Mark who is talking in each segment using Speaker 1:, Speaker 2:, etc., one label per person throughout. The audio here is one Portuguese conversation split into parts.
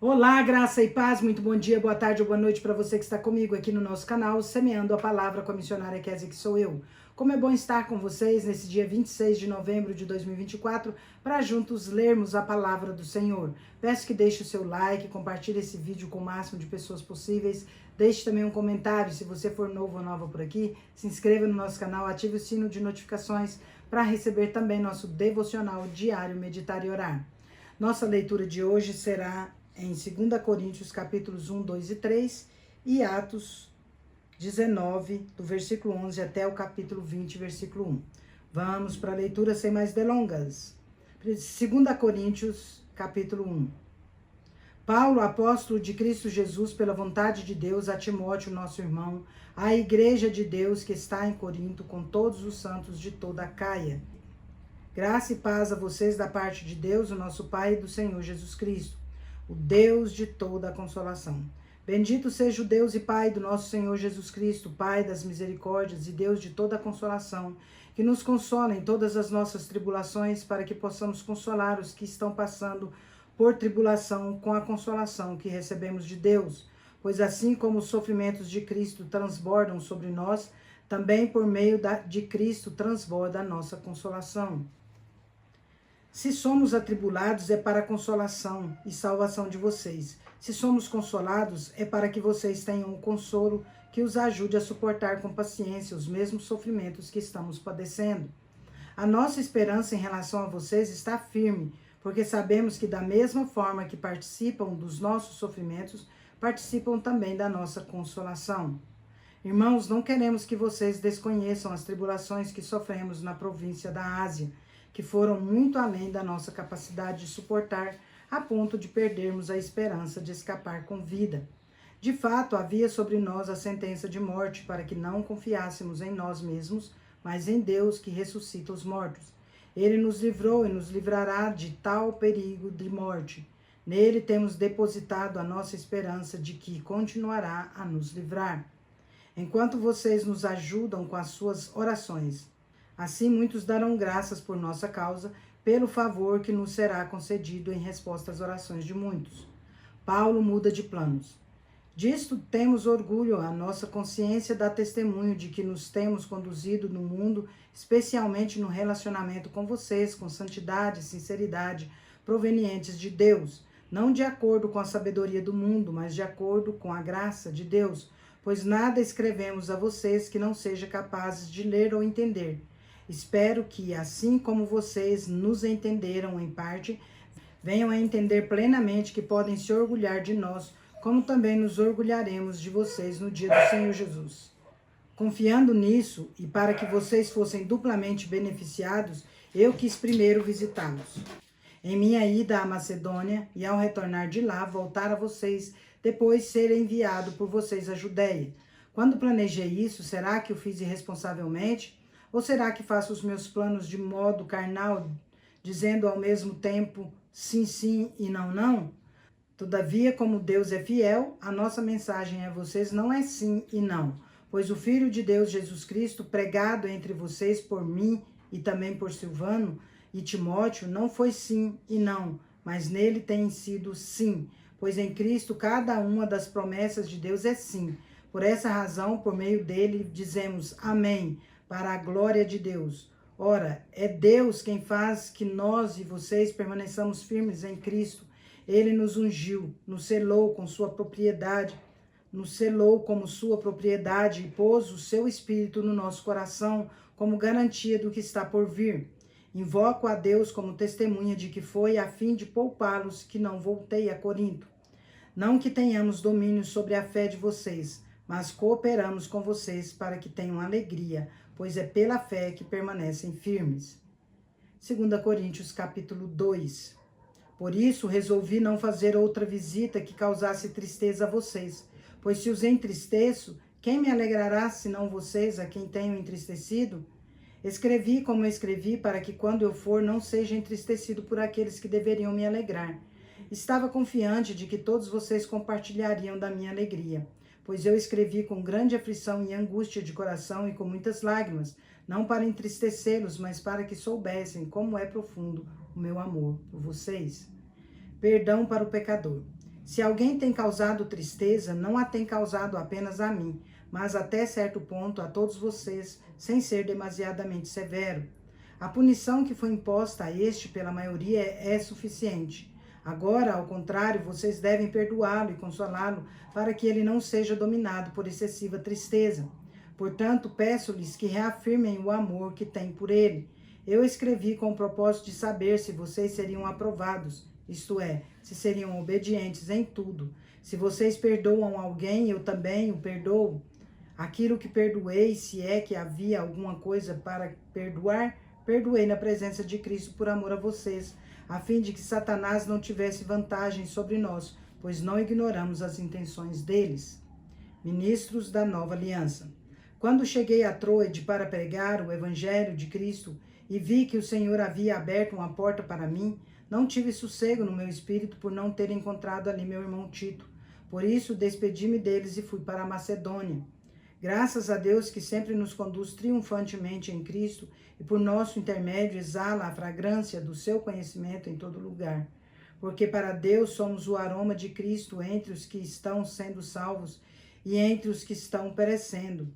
Speaker 1: Olá, graça e paz, muito bom dia, boa tarde ou boa noite para você que está comigo aqui no nosso canal, Semeando a Palavra com a missionária Kézia, que sou eu. Como é bom estar com vocês nesse dia 26 de novembro de 2024, para juntos lermos a Palavra do Senhor. Peço que deixe o seu like, compartilhe esse vídeo com o máximo de pessoas possíveis, deixe também um comentário, se você for novo ou nova por aqui, se inscreva no nosso canal, ative o sino de notificações para receber também nosso devocional diário Meditar e Orar. Nossa leitura de hoje será em 2 Coríntios, capítulos 1, 2 e 3, e Atos 19, do versículo 11 até o capítulo 20, versículo 1. Vamos para a leitura sem mais delongas. 2 Coríntios, capítulo 1. Paulo, apóstolo de Cristo Jesus, pela vontade de Deus, a Timóteo, nosso irmão, à igreja de Deus que está em Corinto, com todos os santos de toda a Caia. Graça e paz a vocês da parte de Deus, o nosso Pai, e do Senhor Jesus Cristo, o Deus de toda a consolação. Bendito seja o Deus e Pai do nosso Senhor Jesus Cristo, Pai das misericórdias e Deus de toda a consolação, que nos consola em todas as nossas tribulações, para que possamos consolar os que estão passando por tribulação com a consolação que recebemos de Deus. Pois assim como os sofrimentos de Cristo transbordam sobre nós, também por meio de Cristo transborda a nossa consolação. Se somos atribulados, é para a consolação e salvação de vocês. Se somos consolados, é para que vocês tenham um consolo que os ajude a suportar com paciência os mesmos sofrimentos que estamos padecendo. A nossa esperança em relação a vocês está firme, porque sabemos que da mesma forma que participam dos nossos sofrimentos, participam também da nossa consolação. Irmãos, não queremos que vocês desconheçam as tribulações que sofremos na província da Ásia, que foram muito além da nossa capacidade de suportar, a ponto de perdermos a esperança de escapar com vida. De fato, havia sobre nós a sentença de morte, para que não confiássemos em nós mesmos, mas em Deus que ressuscita os mortos. Ele nos livrou e nos livrará de tal perigo de morte. Nele temos depositado a nossa esperança de que continuará a nos livrar, enquanto vocês nos ajudam com as suas orações. Assim, muitos darão graças por nossa causa, pelo favor que nos será concedido em resposta às orações de muitos. Paulo muda de planos. Disto temos orgulho, a nossa consciência dá testemunho de que nos temos conduzido no mundo, especialmente no relacionamento com vocês, com santidade e sinceridade, provenientes de Deus, não de acordo com a sabedoria do mundo, mas de acordo com a graça de Deus, pois nada escrevemos a vocês que não seja capazes de ler ou entender. Espero que, assim como vocês nos entenderam em parte, venham a entender plenamente que podem se orgulhar de nós, como também nos orgulharemos de vocês no dia do Senhor Jesus. Confiando nisso, e para que vocês fossem duplamente beneficiados, eu quis primeiro visitá-los. Em minha ida à Macedônia, e ao retornar de lá, voltar a vocês, depois ser enviado por vocês à Judéia. Quando planejei isso, será que o fiz irresponsavelmente? Ou será que faço os meus planos de modo carnal, dizendo ao mesmo tempo sim, sim e não, não? Todavia, como Deus é fiel, a nossa mensagem a vocês não é sim e não, pois o Filho de Deus, Jesus Cristo, pregado entre vocês por mim e também por Silvano e Timóteo, não foi sim e não, mas nele tem sido sim, pois em Cristo cada uma das promessas de Deus é sim. Por essa razão, por meio dele, dizemos amém, para a glória de Deus. Ora, é Deus quem faz que nós e vocês permaneçamos firmes em Cristo. Ele nos ungiu, nos selou com sua propriedade, nos selou como sua propriedade e pôs o seu Espírito no nosso coração como garantia do que está por vir. Invoco a Deus como testemunha de que foi a fim de poupá-los que não voltei a Corinto. Não que tenhamos domínio sobre a fé de vocês, mas cooperamos com vocês para que tenham alegria, pois é pela fé que permanecem firmes. 2 Coríntios, capítulo 2. Por isso, resolvi não fazer outra visita que causasse tristeza a vocês, pois se os entristeço, quem me alegrará senão vocês, a quem tenho entristecido? Escrevi como escrevi, para que quando eu for não seja entristecido por aqueles que deveriam me alegrar. Estava confiante de que todos vocês compartilhariam da minha alegria, pois eu escrevi com grande aflição e angústia de coração e com muitas lágrimas, não para entristecê-los, mas para que soubessem como é profundo o meu amor por vocês. Perdão para o pecador. Se alguém tem causado tristeza, não a tem causado apenas a mim, mas até certo ponto a todos vocês, sem ser demasiadamente severo. A punição que foi imposta a este pela maioria é suficiente. Agora, ao contrário, vocês devem perdoá-lo e consolá-lo para que ele não seja dominado por excessiva tristeza. Portanto, peço-lhes que reafirmem o amor que têm por ele. Eu escrevi com o propósito de saber se vocês seriam aprovados, isto é, se seriam obedientes em tudo. Se vocês perdoam alguém, eu também o perdoo. Aquilo que perdoei, se é que havia alguma coisa para perdoar, perdoei na presença de Cristo por amor a vocês, a fim de que Satanás não tivesse vantagem sobre nós, pois não ignoramos as intenções deles. Ministros da Nova Aliança. Quando cheguei a Troade para pregar o Evangelho de Cristo e vi que o Senhor havia aberto uma porta para mim, não tive sossego no meu espírito por não ter encontrado ali meu irmão Tito. Por isso, despedi-me deles e fui para a Macedônia. Graças a Deus que sempre nos conduz triunfantemente em Cristo e por nosso intermédio exala a fragrância do seu conhecimento em todo lugar. Porque para Deus somos o aroma de Cristo entre os que estão sendo salvos e entre os que estão perecendo.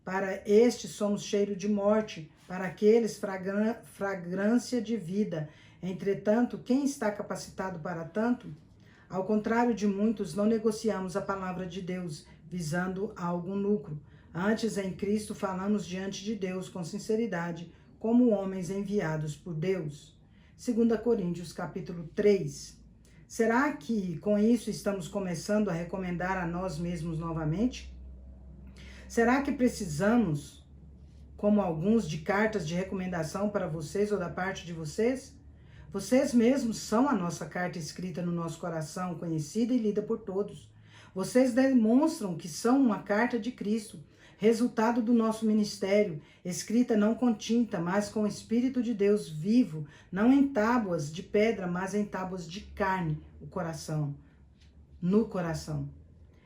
Speaker 1: Para estes somos cheiro de morte, para aqueles fragrância de vida. Entretanto, quem está capacitado para tanto? Ao contrário de muitos, não negociamos a palavra de Deus, visando algum lucro. Antes, em Cristo, falamos diante de Deus com sinceridade, como homens enviados por Deus. 2 Coríntios, capítulo 3. Será que, com isso, estamos começando a recomendar a nós mesmos novamente? Será que precisamos, como alguns, de cartas de recomendação para vocês ou da parte de vocês? Vocês mesmos são a nossa carta escrita no nosso coração, conhecida e lida por todos. Vocês demonstram que são uma carta de Cristo, resultado do nosso ministério, escrita não com tinta, mas com o Espírito de Deus vivo, não em tábuas de pedra, mas em tábuas de carne, no coração.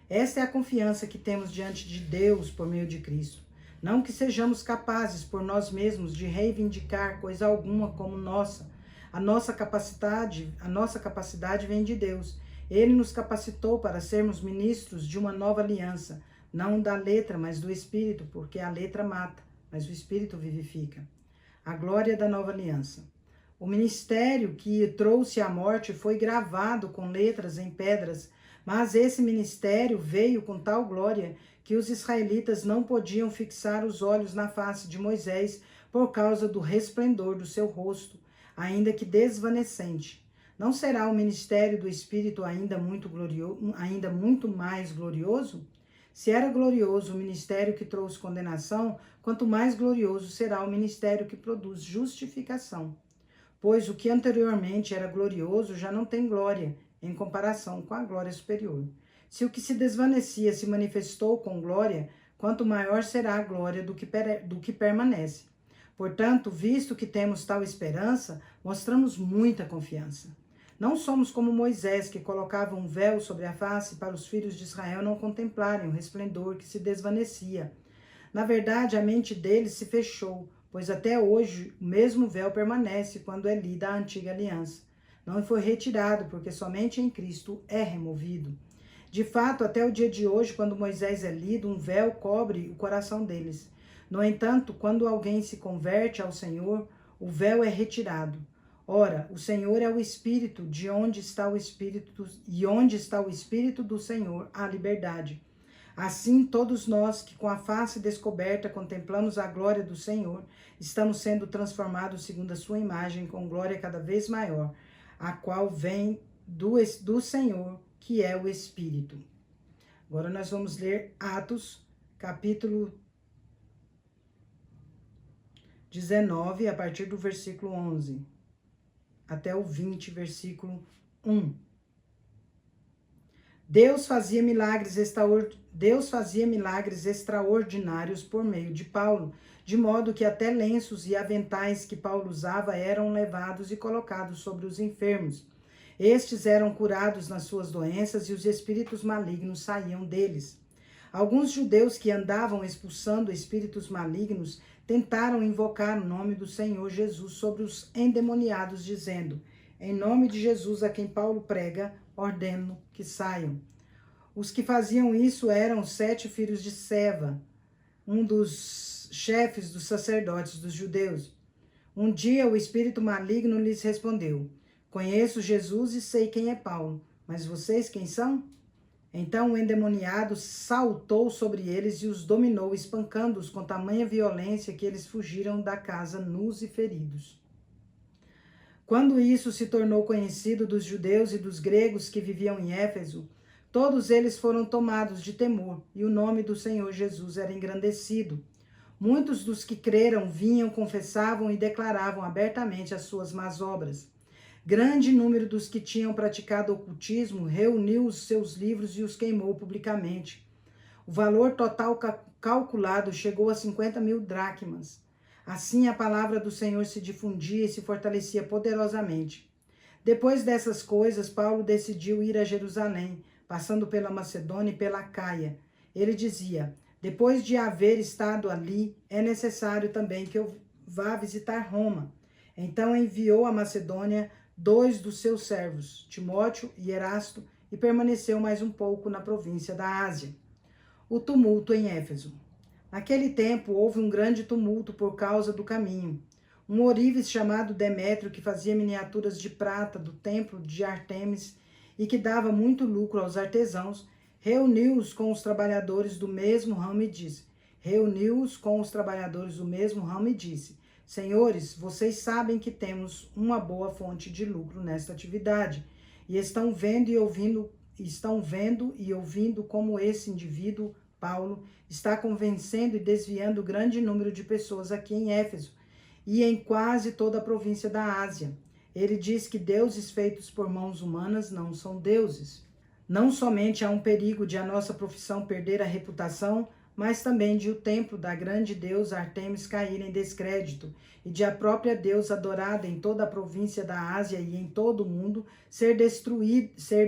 Speaker 1: Esta é a confiança que temos diante de Deus por meio de Cristo. Não que sejamos capazes por nós mesmos de reivindicar coisa alguma como nossa. A nossa capacidade vem de Deus. Ele nos capacitou para sermos ministros de uma nova aliança, não da letra, mas do Espírito, porque a letra mata, mas o Espírito vivifica. A glória da nova aliança. O ministério que trouxe a morte foi gravado com letras em pedras, mas esse ministério veio com tal glória que os israelitas não podiam fixar os olhos na face de Moisés por causa do resplendor do seu rosto, ainda que desvanecente. Não será o ministério do Espírito ainda muito mais glorioso? Se era glorioso o ministério que trouxe condenação, quanto mais glorioso será o ministério que produz justificação. Pois o que anteriormente era glorioso já não tem glória, em comparação com a glória superior. Se o que se desvanecia se manifestou com glória, quanto maior será a glória do que permanece. Portanto, visto que temos tal esperança, mostramos muita confiança. Não somos como Moisés, que colocava um véu sobre a face para os filhos de Israel não contemplarem o resplendor que se desvanecia. Na verdade, a mente deles se fechou, pois até hoje o mesmo véu permanece quando é lida a antiga aliança. Não foi retirado, porque somente em Cristo é removido. De fato, até o dia de hoje, quando Moisés é lido, um véu cobre o coração deles. No entanto, quando alguém se converte ao Senhor, o véu é retirado. Ora, o Senhor é o Espírito, de onde está o Espírito, e onde está o Espírito do Senhor, há liberdade. Assim, todos nós que com a face descoberta contemplamos a glória do Senhor, estamos sendo transformados segundo a sua imagem, com glória cada vez maior, a qual vem do Senhor, que é o Espírito. Agora nós vamos ler Atos, capítulo 19, a partir do versículo 11, até o 20, versículo 1. Deus fazia milagres extraordinários por meio de Paulo, de modo que até lenços e aventais que Paulo usava eram levados e colocados sobre os enfermos. Estes eram curados nas suas doenças e os espíritos malignos saíam deles. Alguns judeus que andavam expulsando espíritos malignos tentaram invocar o nome do Senhor Jesus sobre os endemoniados, dizendo: em nome de Jesus a quem Paulo prega, ordeno que saiam. Os que faziam isso eram os 7 filhos de Seva, um dos chefes dos sacerdotes dos judeus. Um dia o espírito maligno lhes respondeu: conheço Jesus e sei quem é Paulo, mas vocês quem são? Então o endemoniado saltou sobre eles e os dominou, espancando-os com tamanha violência que eles fugiram da casa nus e feridos. Quando isso se tornou conhecido dos judeus e dos gregos que viviam em Éfeso, todos eles foram tomados de temor, e o nome do Senhor Jesus era engrandecido. Muitos dos que creram vinham, confessavam e declaravam abertamente as suas más obras. Grande número dos que tinham praticado ocultismo reuniu os seus livros e os queimou publicamente. O valor total calculado chegou a 50.000 dracmas. Assim a palavra do Senhor se difundia e se fortalecia poderosamente. Depois dessas coisas, Paulo decidiu ir a Jerusalém, passando pela Macedônia e pela Caia. Ele dizia: depois de haver estado ali, é necessário também que eu vá visitar Roma. Então enviou à Macedônia 2 dos seus servos, Timóteo e Erasto, e permaneceu mais um pouco na província da Ásia. O tumulto em Éfeso. Naquele tempo houve um grande tumulto por causa do caminho. Um ourives chamado Demétrio, que fazia miniaturas de prata do templo de Ártemis e que dava muito lucro aos artesãos, reuniu-os com os trabalhadores do mesmo ramo e disse: Senhores, vocês sabem que temos uma boa fonte de lucro nesta atividade, e estão vendo e ouvindo como esse indivíduo, Paulo, está convencendo e desviando grande número de pessoas aqui em Éfeso e em quase toda a província da Ásia. Ele diz que deuses feitos por mãos humanas não são deuses. Não somente há um perigo de a nossa profissão perder a reputação, mas também de o templo da grande deusa Ártemis cair em descrédito e de a própria deusa adorada em toda a província da Ásia e em todo o mundo ser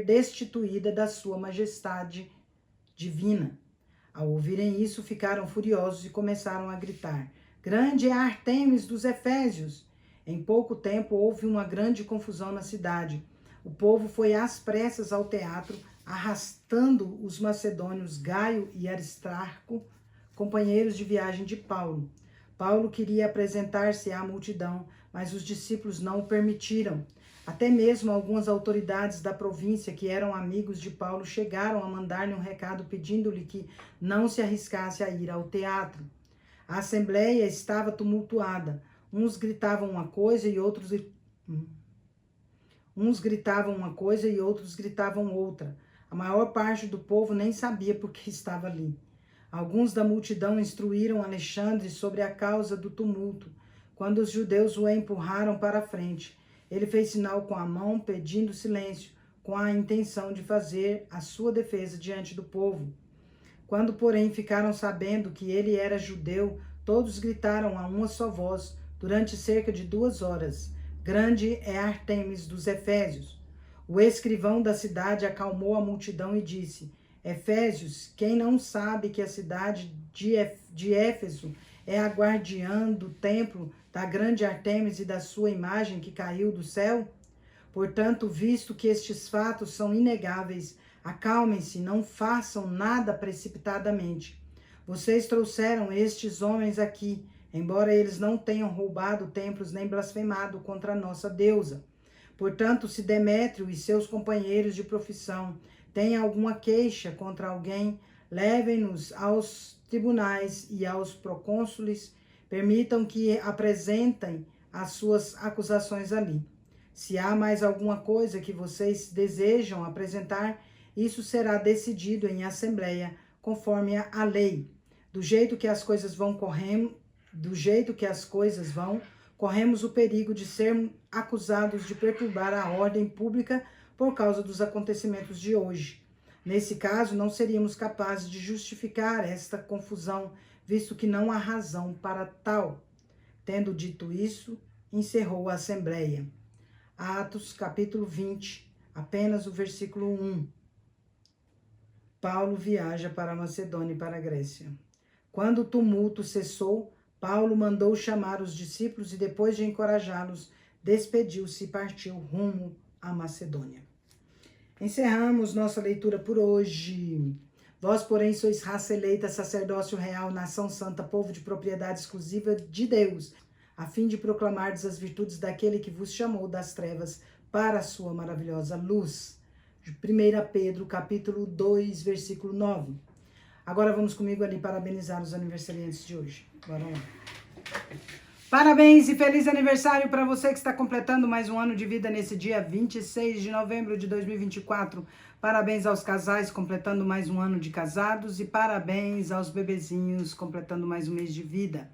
Speaker 1: destituída da sua majestade divina. Ao ouvirem isso, ficaram furiosos e começaram a gritar: grande é a Ártemis dos Efésios! Em pouco tempo houve uma grande confusão na cidade. O povo foi às pressas ao teatro, arrastando os macedônios Gaio e Aristarco, companheiros de viagem de Paulo. Paulo queria apresentar-se à multidão, mas os discípulos não o permitiram. Até mesmo algumas autoridades da província, que eram amigos de Paulo, chegaram a mandar-lhe um recado pedindo-lhe que não se arriscasse a ir ao teatro. A assembleia estava tumultuada. Uns gritavam uma coisa e outros gritavam outra. A maior parte do povo nem sabia por que estava ali. Alguns da multidão instruíram Alexandre sobre a causa do tumulto. Quando os judeus o empurraram para a frente, ele fez sinal com a mão, pedindo silêncio, com a intenção de fazer a sua defesa diante do povo. Quando, porém, ficaram sabendo que ele era judeu, todos gritaram a uma só voz, durante cerca de 2 horas: grande é Ártemis dos Efésios. O escrivão da cidade acalmou a multidão e disse: Efésios, quem não sabe que a cidade de Éfeso é a guardiã do templo da grande Ártemis e da sua imagem que caiu do céu? Portanto, visto que estes fatos são inegáveis, acalmem-se, não façam nada precipitadamente. Vocês trouxeram estes homens aqui, embora eles não tenham roubado templos nem blasfemado contra a nossa deusa. Portanto, se Demétrio e seus companheiros de profissão têm alguma queixa contra alguém, levem-nos aos tribunais e aos procônsules, permitam que apresentem as suas acusações ali. Se há mais alguma coisa que vocês desejam apresentar, isso será decidido em assembleia, conforme a lei. Do jeito que as coisas vão, corremos o perigo de sermos acusados de perturbar a ordem pública por causa dos acontecimentos de hoje. Nesse caso, não seríamos capazes de justificar esta confusão, visto que não há razão para tal. Tendo dito isso, encerrou a assembleia. Atos, capítulo 20, apenas o versículo 1. Paulo viaja para a Macedônia e para a Grécia. Quando o tumulto cessou, Paulo mandou chamar os discípulos e, depois de encorajá-los, despediu-se e partiu rumo à Macedônia. Encerramos nossa leitura por hoje. Vós, porém, sois raça eleita, sacerdócio real, nação santa, povo de propriedade exclusiva de Deus, a fim de proclamardes as virtudes daquele que vos chamou das trevas para a sua maravilhosa luz. De 1 Pedro, capítulo 2, versículo 9. Agora vamos comigo ali parabenizar os aniversariantes de hoje. Bora lá. Parabéns e feliz aniversário para você que está completando mais um ano de vida nesse dia 26 de novembro de 2024. Parabéns aos casais completando mais um ano de casados e parabéns aos bebezinhos completando mais um mês de vida.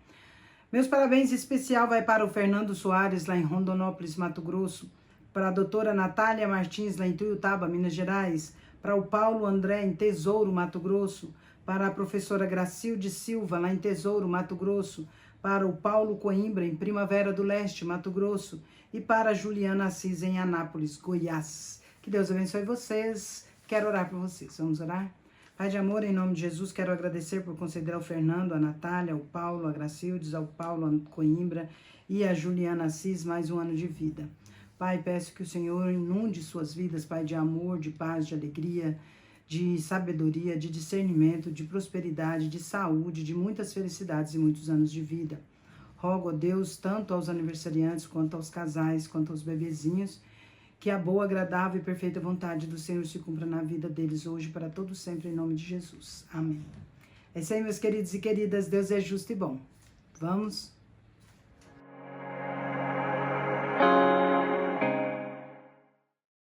Speaker 1: Meus parabéns especial vai para o Fernando Soares, lá em Rondonópolis, Mato Grosso, para a doutora Natália Martins, lá em Tuiutaba, Minas Gerais, para o Paulo André, em Tesouro, Mato Grosso, para a professora Gracilde Silva, lá em Tesouro, Mato Grosso, para o Paulo Coimbra, em Primavera do Leste, Mato Grosso, e para a Juliana Assis, em Anápolis, Goiás. Que Deus abençoe vocês. Quero orar por vocês. Vamos orar? Pai de amor, em nome de Jesus, quero agradecer por conceder ao Fernando, a Natália, ao Paulo, a Gracildes, ao Paulo Coimbra e a Juliana Assis mais um ano de vida. Pai, peço que o Senhor inunde suas vidas, Pai, de amor, de paz, de alegria, de sabedoria, de discernimento, de prosperidade, de saúde, de muitas felicidades e muitos anos de vida. Rogo a Deus, tanto aos aniversariantes, quanto aos casais, quanto aos bebezinhos, que a boa, agradável e perfeita vontade do Senhor se cumpra na vida deles hoje, para todo sempre, em nome de Jesus. Amém. É isso aí, meus queridos e queridas. Deus é justo e bom. Vamos